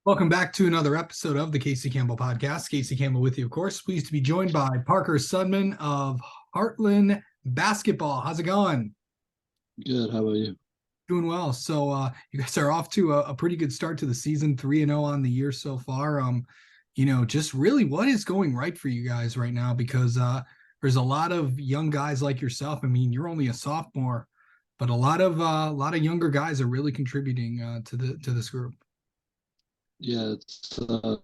Welcome back to another episode of the Casey Campbell Podcast. Casey Campbell with you, of course. Pleased to be joined by Parker Sundman of Hartland Basketball. How's it going? Good. How about you? Doing well. So you guys are off to a pretty good start to the season, 3-0 on the year so far. Just really what is going right for you guys right now? Because there's a lot of young guys like yourself. I mean, you're only a sophomore, but a lot of younger guys are really contributing to this group. Yeah, it's all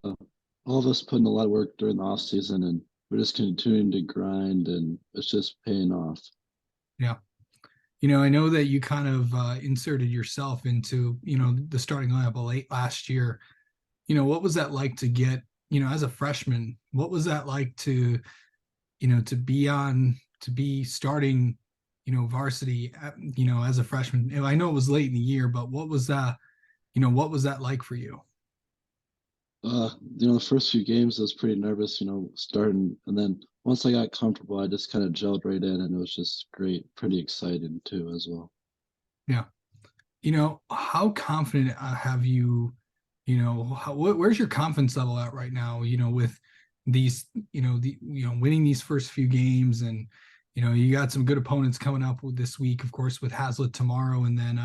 of us putting a lot of work during the off season, and we're just continuing to grind, and it's just paying off. Yeah. I know that you kind of inserted yourself into, the starting lineup late last year. What was that like to get, as a freshman, what was that like to be starting, varsity, as a freshman? I know it was late in the year, but what was that like for you? The first few games I was pretty nervous, starting, and then once I got comfortable, I just kind of gelled right in, and it was just great, pretty exciting too as well. Yeah. How confident have you, where's your confidence level at right now, with these, winning these first few games and, you got some good opponents coming up with this week, of course, with Hazlitt tomorrow and then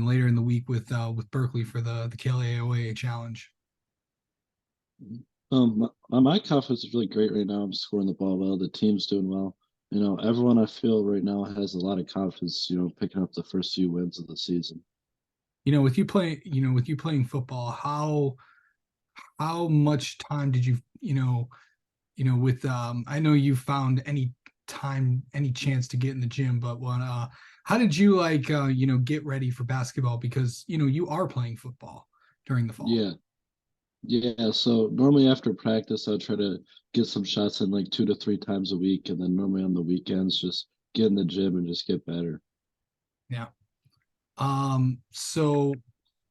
later in the week with Berkeley for the KLAOA challenge. My confidence is really great right now. I'm scoring the ball well. The team's doing well. Everyone I feel right now has a lot of confidence. Picking up the first few wins of the season. With you playing football, how much time did with I know you found any time, any chance to get in the gym, but how did you get ready for basketball? Because you are playing football during the fall. Yeah, yeah. So normally after practice, I try to get some shots in like 2 to 3 times a week, and then normally on the weekends, just get in the gym and just get better. Yeah. So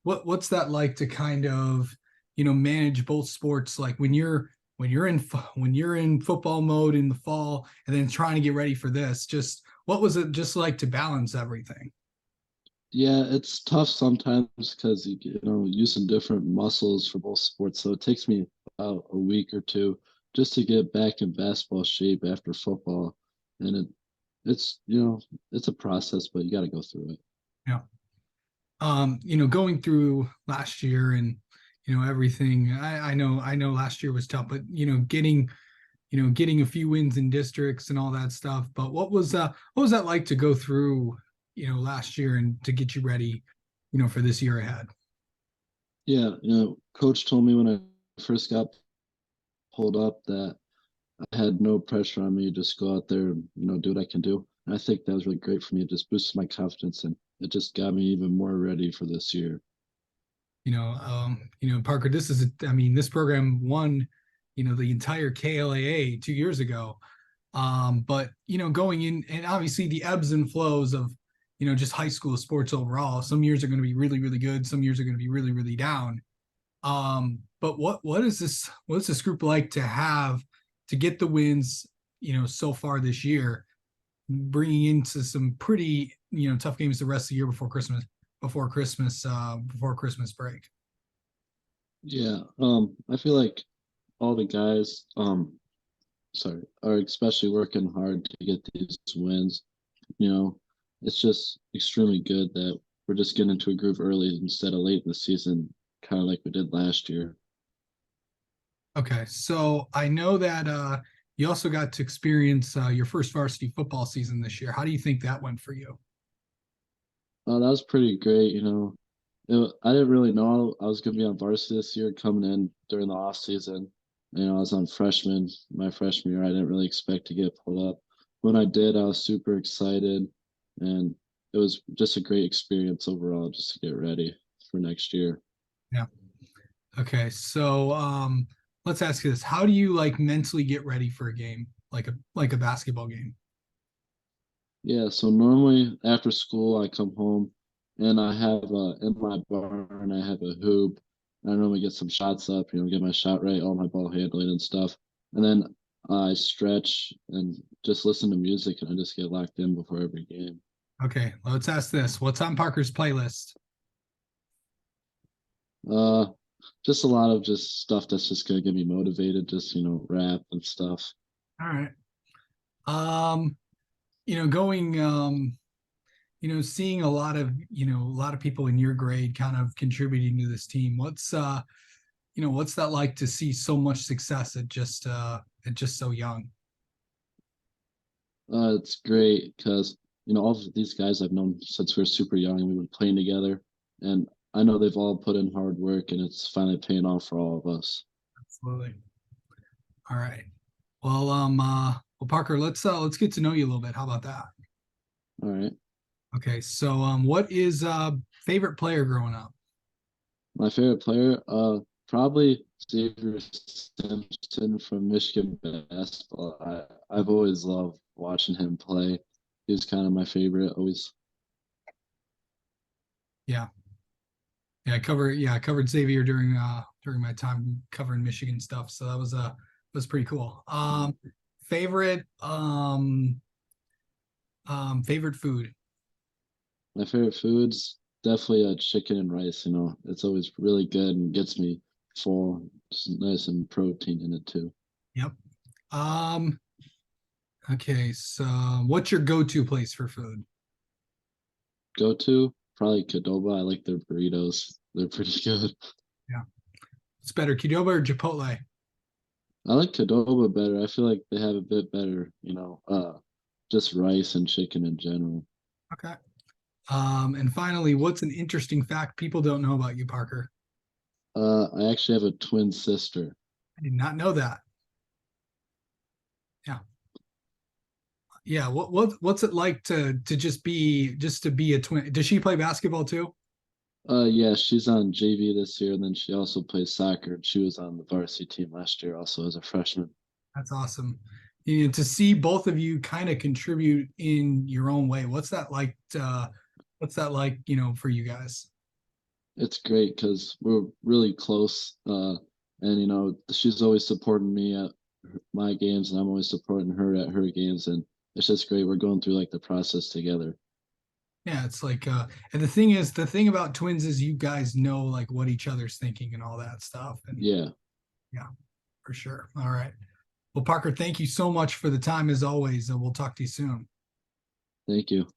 what's that like to kind of, manage both sports, like when you're in football mode in the fall and then trying to get ready for this, just what was it just like to balance everything? Yeah, it's tough sometimes because using different muscles for both sports. So it takes me about a week or two just to get back in basketball shape after football, and it's a process, but you got to go through it. Yeah. Going through last year and everything, I know last year was tough, but getting a few wins in districts and all that stuff. But what was that like to go through, last year and to get you ready, for this year ahead? Yeah, coach told me when I first got pulled up that I had no pressure on me, just go out there and do what I can do. And I think that was really great for me. It just boosted my confidence, and it just got me even more ready for this year. Parker, this program won, the entire KLAA 2 years ago. But going in and obviously the ebbs and flows of, just high school sports overall. Some years are going to be really, really good. Some years are going to be really, really down. But what is this group like to have to get the wins, so far this year, bringing into some pretty, tough games the rest of the year before Christmas break. Yeah, I feel like all the guys, sorry, are especially working hard to get these wins. You know, it's just extremely good that we're just getting into a groove early instead of late in the season, kind of like we did last year. Okay, so I know that you also got to experience your first varsity football season this year. How do you think that went for you? That was pretty great. I didn't really know I was going to be on varsity this year coming in during the off season. I was on my freshman year. I didn't really expect to get pulled up. When I did, I was super excited, and it was just a great experience overall, just to get ready for next year. Yeah. Okay, so let's ask you this: how do you like mentally get ready for a game, like a basketball game? Yeah, so normally after school, I come home and I have in my barn, I have a hoop. I normally get some shots up, get my shot right, all my ball handling and stuff. And then I stretch and just listen to music, and I just get locked in before every game. Okay, let's ask this: what's on Parker's playlist? Uh, just a lot of just stuff that's just gonna get me motivated, just rap and stuff. All right. Um, going seeing a lot of, a lot of people in your grade kind of contributing to this team. What's that like to see so much success at just so young? It's great because all of these guys I've known since we were super young and we've been playing together, and I know they've all put in hard work and it's finally paying off for all of us. Absolutely. All right. Well, Parker, let's get to know you a little bit. How about that? All right. Okay. So, what is favorite player growing up? My favorite player, probably Xavier Simpson from Michigan basketball. I've always loved watching him play. He's kind of my favorite. Always. Yeah. Yeah, I covered Xavier during my time covering Michigan stuff. So that was pretty cool. Favorite favorite food. My favorite foods, definitely chicken and rice. It's always really good and gets me full. It's nice and protein in it too. Yep. Um, okay, so what's your go-to place for food? Go to probably Qdoba. I like their burritos. They're pretty good. Yeah. It's better, Qdoba or Chipotle? I like Qdoba better. I feel like they have a bit better, just rice and chicken in general. Okay. And finally, what's an interesting fact people don't know about you, Parker? I actually have a twin sister. I did not know that. Yeah. Yeah. What's it like to just to be a twin? Does she play basketball too? Yeah, she's on JV this year, and then she also plays soccer. And she was on the varsity team last year, also as a freshman. That's awesome. To see both of you kind of contribute in your own way. What's that like, for you guys? It's great because we're really close, and she's always supporting me at my games, and I'm always supporting her at her games, and it's just great. We're going through like the process together. Yeah, it's like and the thing about twins is you guys know like what each other's thinking and all that stuff. And Yeah, yeah, for sure. All right. Well, Parker, thank you so much for the time as always. We'll talk to you soon. thank you.